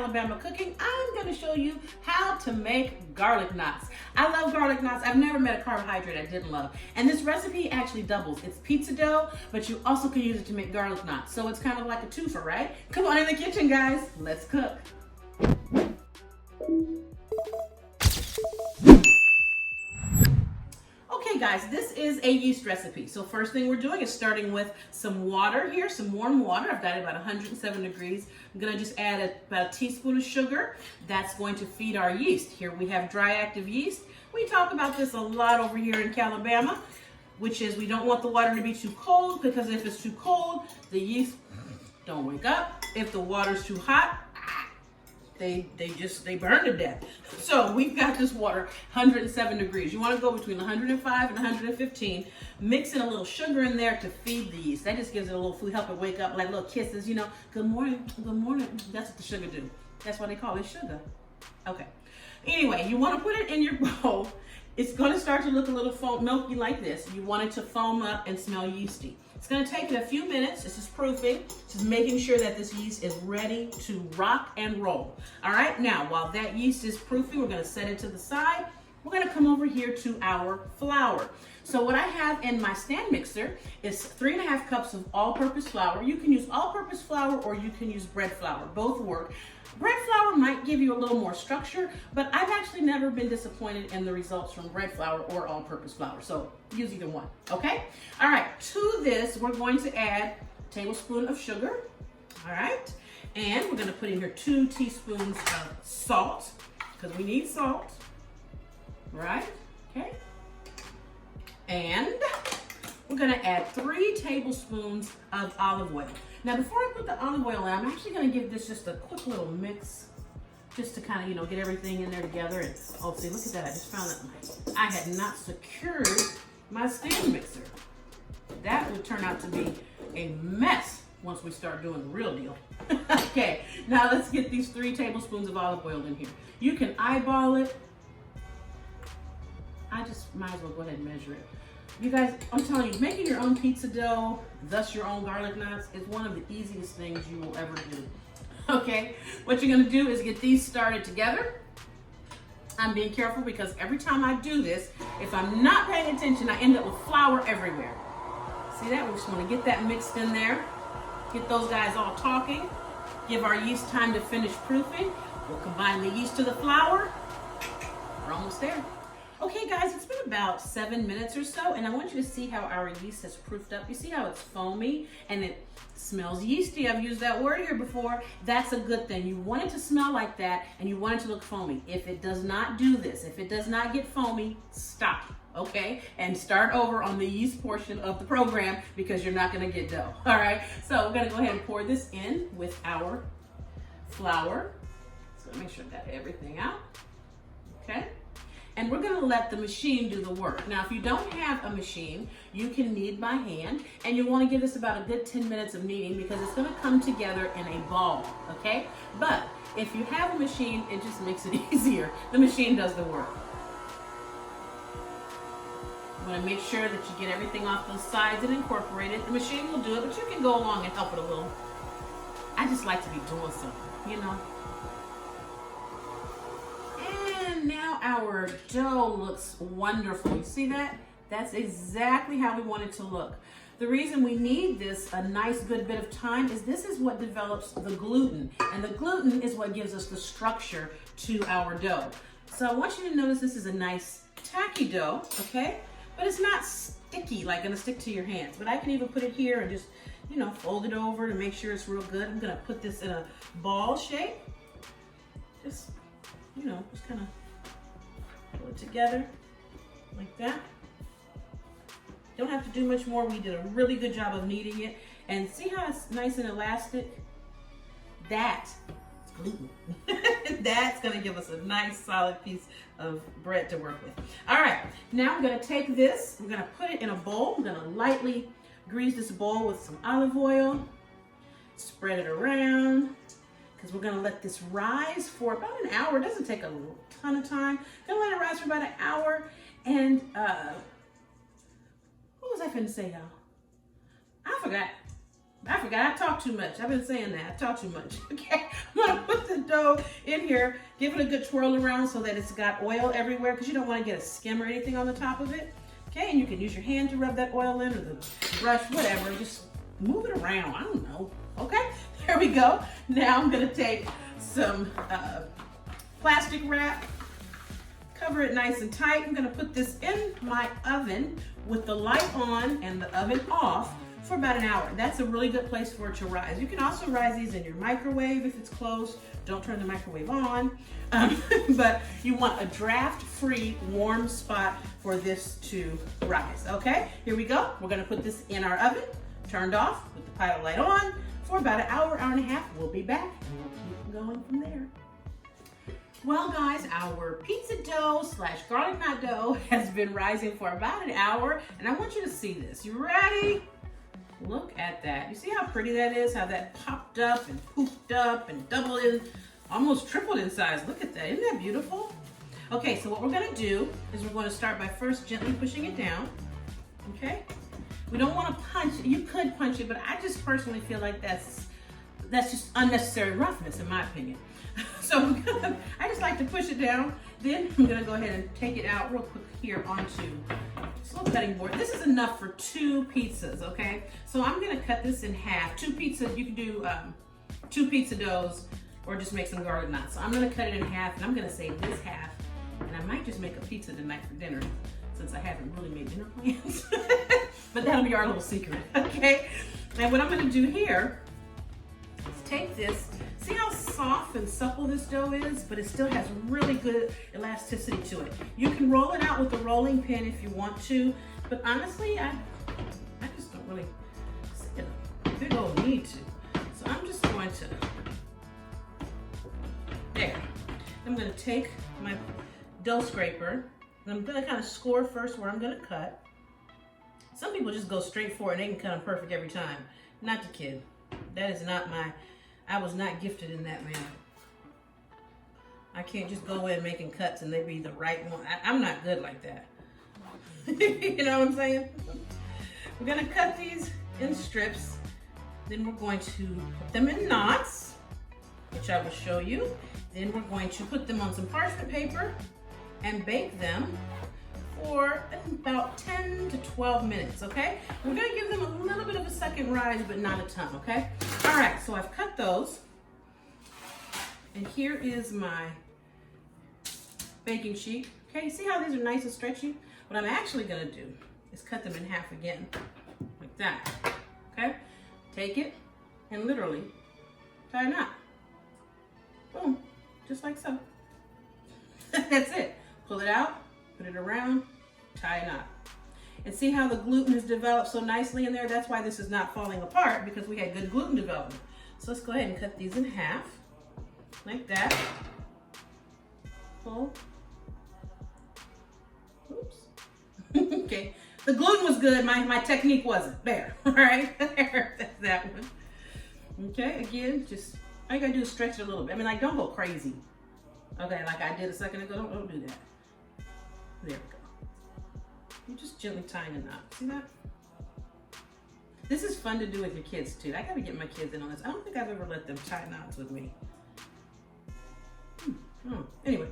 Alabama cooking, I'm gonna show you how to make garlic knots. I love garlic knots. I've never met a carbohydrate I didn't love. And this recipe actually doubles. It's pizza dough, but you also can use it to make garlic knots. So it's kind of like a twofer, right? Come on in the kitchen, guys. Let's cook. Okay guys, this is a yeast recipe. So first thing we're doing is starting with some water here, some warm water. I've got it about 107 degrees. I'm gonna just add about a teaspoon of sugar. That's going to feed our yeast. Here we have dry active yeast. We talk about this a lot over here in Alabama, which is we don't want the water to be too cold, because if it's too cold, the yeast don't wake up. If the water's too hot, they burn to death. So we've got this water 107 degrees. You want to go between 105 and 115. Mix in a little sugar in there to feed the yeast. That just gives it a little food, help it wake up, like little kisses, you know. Good morning, good morning. That's what the sugar do. That's why they call it sugar. Okay. Anyway, you want to put it in your bowl. It's going to start to look a little milky like this. You want it to foam up and smell yeasty. It's going to take it a few minutes. This is proofing. Just making sure that this yeast is ready to rock and roll. All right, now while that yeast is proofing, we're going to set it to the side. We're going to come over here to our flour. So what I have in my stand mixer is 3.5 cups of all-purpose flour. You can use all-purpose flour or you can use bread flour. Both work. Bread flour might give you a little more structure, but I've actually never been disappointed in the results from bread flour or all-purpose flour. So use either one, okay? All right, to this, we're going to add a tablespoon of sugar, all right? And we're gonna put in here 2 teaspoons of salt, because we need salt, right? Okay. And we're gonna add 3 tablespoons of olive oil. Now, before I put the olive oil in, I'm actually gonna give this just a quick little mix, just to kind of, you know, get everything in there together. And oh, see, look at that, I just found that I had not secured my stand mixer. That would turn out to be a mess once we start doing the real deal. Okay, now let's get these 3 tablespoons of olive oil in here. You can eyeball it. I just might as well go ahead and measure it. You guys, I'm telling you, making your own pizza dough, thus your own garlic knots, is one of the easiest things you will ever do. Okay, what you're gonna do is get these started together. I'm being careful because every time I do this, if I'm not paying attention, I end up with flour everywhere. See that? We just wanna get that mixed in there. Get those guys all talking. Give our yeast time to finish proofing. We'll combine the yeast to the flour. We're almost there. Okay guys, it's been about 7 minutes or so, and I want you to see how our yeast has proofed up. You see how it's foamy and it smells yeasty. I've used that word here before. That's a good thing. You want it to smell like that, and you want it to look foamy. If it does not do this, if it does not get foamy, stop, okay? And start over on the yeast portion of the program, because you're not gonna get dough, all right? So we're gonna go ahead and pour this in with our flour. So make sure I got everything out, okay? And we're gonna let the machine do the work. Now, if you don't have a machine, you can knead by hand, and you wanna give this about a good 10 minutes of kneading, because it's gonna come together in a ball, okay? But if you have a machine, it just makes it easier. The machine does the work. You wanna make sure that you get everything off those sides and incorporate it. The machine will do it, but you can go along and help it a little. I just like to be doing something, you know? Now our dough looks wonderful. You see that? That's exactly how we want it to look. The reason we need this a nice good bit of time is this is what develops the gluten, and the gluten is what gives us the structure to our dough. So I want you to notice this is a nice tacky dough, okay? But it's not sticky, like gonna stick to your hands. But I can even put it here and just, you know, fold it over to make sure it's real good. I'm gonna put this in a ball shape. Just, you know, just kind of pull it together like that. Don't have to do much more. We did a really good job of kneading it. And see how it's nice and elastic? That's gluten. That's gonna give us a nice solid piece of bread to work with. All right, now I'm gonna take this, we're gonna put it in a bowl. I'm gonna lightly grease this bowl with some olive oil, spread it around, because we're gonna let this rise for about an hour. It doesn't take a ton of time. Gonna let it rise for about an hour. And what was I finna say, y'all? I forgot. I forgot, I talk too much. I've been saying that, I talk too much. Okay, I'm gonna put the dough in here, give it a good twirl around so that it's got oil everywhere, because you don't want to get a skim or anything on the top of it. Okay, and you can use your hand to rub that oil in, or the brush, whatever. Just move it around, I don't know. Okay, there we go. Now I'm gonna take some plastic wrap, cover it nice and tight. I'm gonna put this in my oven with the light on and the oven off for about an hour. That's a really good place for it to rise. You can also rise these in your microwave if it's closed. Don't turn the microwave on. But you want a draft-free, warm spot for this to rise, okay? Here we go. We're gonna put this in our oven, turned off, with the pilot light on, for about an hour, hour and a half. We'll be back, and we'll keep going from there. Well, guys, our pizza dough / garlic knot dough has been rising for about an hour, and I want you to see this. You ready? Look at that. You see how pretty that is? How that popped up and pooped up and doubled in, almost tripled in size. Look at that. Isn't that beautiful? Okay, so what we're going to do is we're going to start by first gently pushing it down. Okay? We don't want to punch it. You could punch it, but I just personally feel like that's just unnecessary roughness, in my opinion. So I just like to push it down. Then I'm going to go ahead and take it out real quick here onto this little cutting board. This is enough for 2 pizzas, okay? So I'm going to cut this in half. 2 pizzas, you can do 2 pizza doughs or just make some garlic knots. So I'm going to cut it in half, and I'm going to save this half, and I might just make a pizza tonight for dinner since I haven't really made dinner plans. But that'll be our little secret, okay? And what I'm going to do here is take this. See how soft and supple this dough is, but it still has really good elasticity to it. You can roll it out with a rolling pin if you want to, but honestly, I just don't really see a big old need to. So I'm just going to, there. I'm going to take my dough scraper, and I'm going to kind of score first where I'm going to cut. Some people just go straight for it and they can cut them perfect every time. Not the kid. That is not my, I was not gifted in that manner. I can't just go in making cuts and they be the right one. I'm not good like that. You know what I'm saying? We're gonna cut these in strips. Then we're going to put them in knots, which I will show you. Then we're going to put them on some parchment paper and bake them for about 10 to 12 minutes, okay? We're gonna give them a little bit of a second rise, but not a ton, okay? All right, so I've cut those. And here is my baking sheet. Okay, you see how these are nice and stretchy? What I'm actually gonna do is cut them in half again, like that, okay? Take it and literally tie a knot. Boom, just like so. That's it. Pull it out, put it around, tie a knot. And see how the gluten has developed so nicely in there? That's why this is not falling apart, because we had good gluten development. So let's go ahead and cut these in half, like that. Pull. Oops. Okay, the gluten was good, my technique wasn't. There, all right? There, that's that one. Okay, again, just, all you gotta do is stretch it a little bit. I mean, like, don't go crazy. Okay, like I did a second ago, don't do that. There we go. You're just gently tying a knot. See that? This is fun to do with your kids too. I gotta get my kids in on this. I don't think I've ever let them tie knots with me. Anyway,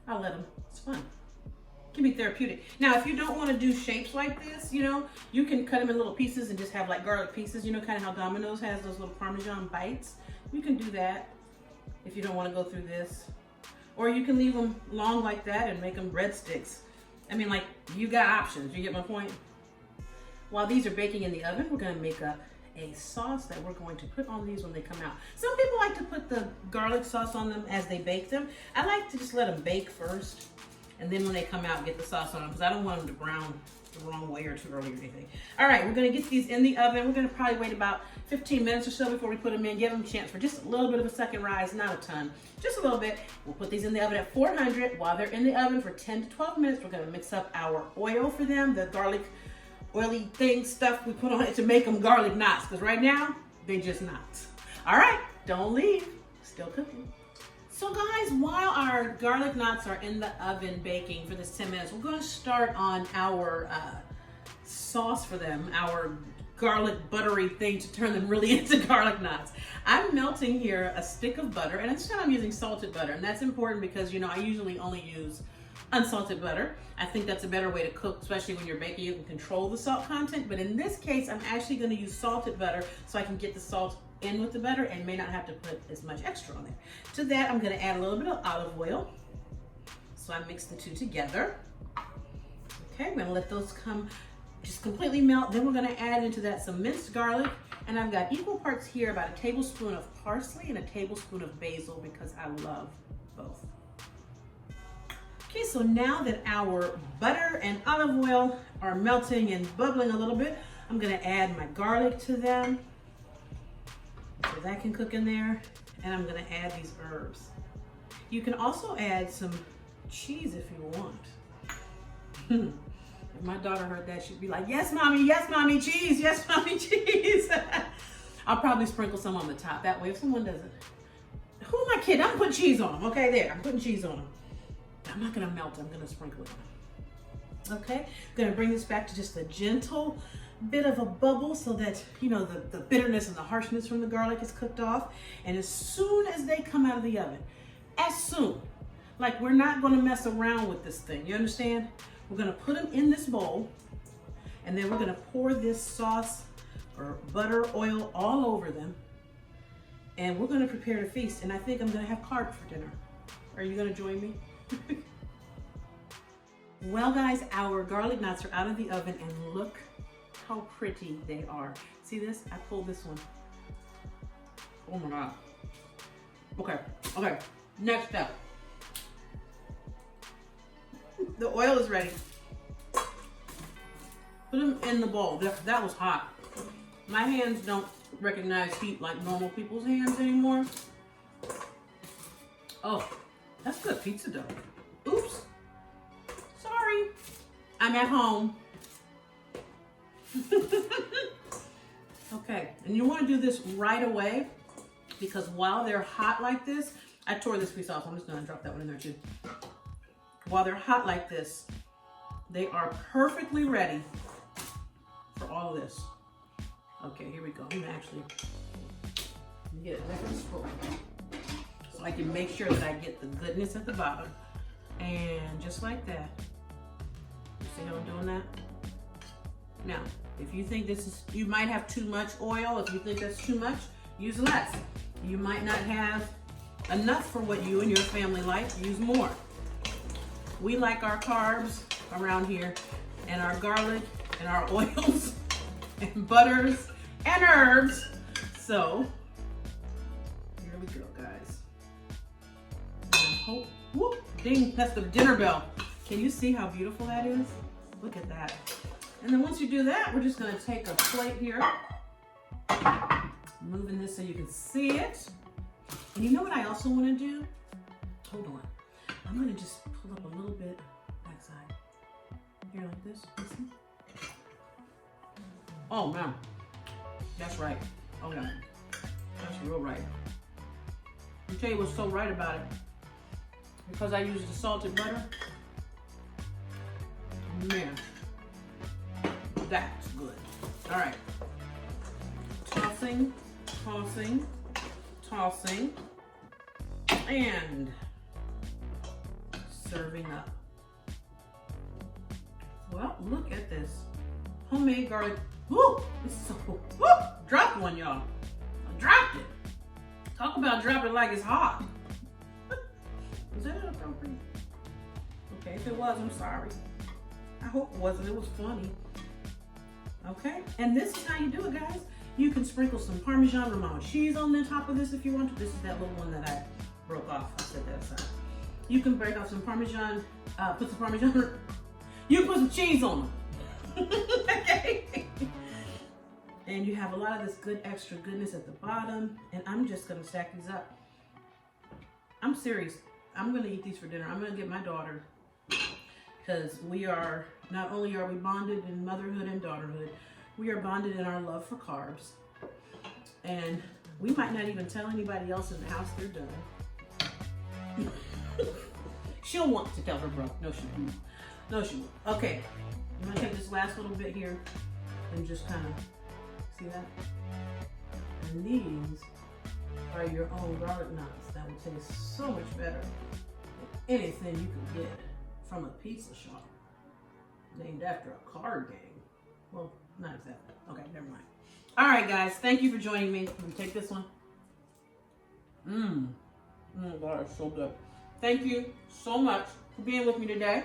I'll let them. It's fun. It can be therapeutic. Now, if you don't want to do shapes like this, you know, you can cut them in little pieces and just have like garlic pieces. You know, kind of how Domino's has those little Parmesan bites. You can do that if you don't want to go through this. Or you can leave them long like that and make them breadsticks. I mean, like, you got options. You get my point? While these are baking in the oven, we're going to make up a sauce that we're going to put on these when they come out. Some people like to put the garlic sauce on them as they bake them. I like to just let them bake first, and then when they come out, get the sauce on them, because I don't want them to brown the wrong way or too early or anything. All right, we're going to get these in the oven. We're going to probably wait about 15 minutes or so before we put them in. Give them a chance for just a little bit of a second rise, not a ton, just a little bit. We'll put these in the oven at 400. While they're in the oven for 10 to 12 minutes, we're going to mix up our oil for them, the garlic oily thing stuff we put on it to make them garlic knots, because right now they just knots. All right, don't leave, still cooking. So guys, while our garlic knots are in the oven baking for this 10 minutes, we're going to start on our sauce for them, our garlic buttery thing to turn them really into garlic knots. I'm melting here a stick of butter, and this time I'm using salted butter, and that's important because, you know, I usually only use unsalted butter. I think that's a better way to cook, especially when you're baking. You can control the salt content, but in this case, I'm actually going to use salted butter so I can get the salt in with the butter and may not have to put as much extra on there. To that, I'm going to add a little bit of olive oil. So I mix the two together. Okay, I'm going to let those come just completely melt. Then we're going to add into that some minced garlic, and I've got equal parts here, about a tablespoon of parsley and a tablespoon of basil because I love both. Okay, so now that our butter and olive oil are melting and bubbling a little bit, I'm gonna add my garlic to them. So that can cook in there. And I'm gonna add these herbs. You can also add some cheese if you want. If my daughter heard that, she'd be like, yes, mommy, cheese, yes, mommy, cheese. I'll probably sprinkle some on the top. That way, if someone doesn't, who am I kidding? I'm putting cheese on them. Okay, there, I'm putting cheese on them. I'm not gonna melt it, I'm gonna sprinkle it on. Okay, I'm gonna bring this back to just a gentle bit of a bubble so that, you know, the bitterness and the harshness from the garlic is cooked off. And as soon as they come out of the oven, like we're not gonna mess around with this thing, you understand? We're gonna put them in this bowl, and then we're gonna pour this sauce or butter, oil all over them. And we're gonna prepare to feast. And I think I'm gonna have carbs for dinner. Are you gonna join me? Well, guys, our garlic knots are out of the oven, and look how pretty they are. See this? I pulled this one. Oh my God. Okay, next step. The oil is ready. Put them in the bowl. That was hot. My hands don't recognize heat like normal people's hands anymore. Oh, that's good pizza dough. Oops. Sorry. I'm at home. Okay, and you want to do this right away because while they're hot like this, I tore this piece off. I'm just going to drop that one in there too. While they're hot like this, they are perfectly ready for all of this. Okay, here we go. I'm going to actually get a different spoon so I can make sure that I get the goodness at the bottom. And just like that. You see how I'm doing that? Now, if you think this is, you might have too much oil. If you think that's too much, use less. You might not have enough for what you and your family like. Use more. We like our carbs around here, and our garlic, and our oils, and butters, and herbs. So, here we go, guys. Oh, whoop, ding, that's the dinner bell. Can you see how beautiful that is? Look at that. And then once you do that, we're just gonna take a plate here. Moving this so you can see it. And you know what I also wanna do? Hold on. I'm gonna just pull up a little bit backside. Here like this, listen. Oh man, that's right. Oh yeah, that's real right. I'll tell you what's so right about it. Because I used the salted butter, man, that's good. All right, tossing, tossing, tossing, and serving up. Well, look at this. Homemade garlic. Woo! It's so, woo! Dropped one, y'all. I dropped it. Talk about drop it like it's hot. Was that inappropriate? Okay, if it was, I'm sorry. I hope it wasn't. It was funny. Okay, and this is how you do it, guys. You can sprinkle some Parmesan Romano cheese on the top of this if you want to. This is that little one that I broke off. I set that aside. You can break off some Parmesan, put some Parmesan, you can put some cheese on them. Okay. And you have a lot of this good extra goodness at the bottom. And I'm just gonna stack these up. I'm serious. I'm gonna eat these for dinner. I'm gonna get my daughter, because we are, not only are we bonded in motherhood and daughterhood, we are bonded in our love for carbs. And we might not even tell anybody else in the house they're done. She'll want to tell her bro. No, she won't. No, she won't. Okay, I'm gonna take this last little bit here and just kind of See that? And these are your own garlic knots that will taste so much better than anything you can get from a pizza shop named after a card game. Well, not exactly. Okay, never mind. All right, guys. Thank you for joining me. Let me take this one. Oh, God, it's so good. Thank you so much for being with me today.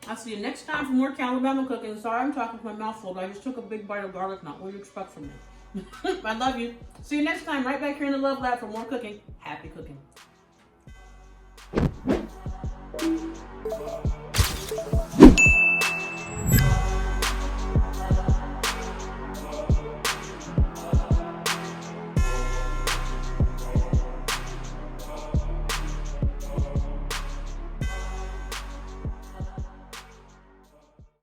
I'll see you next time for more Calabama cooking. Sorry I'm talking with my mouth full, but I just took a big bite of garlic knot. What do you expect from me? I love you. See you next time right back here in the Love Lab for more cooking. Happy cooking.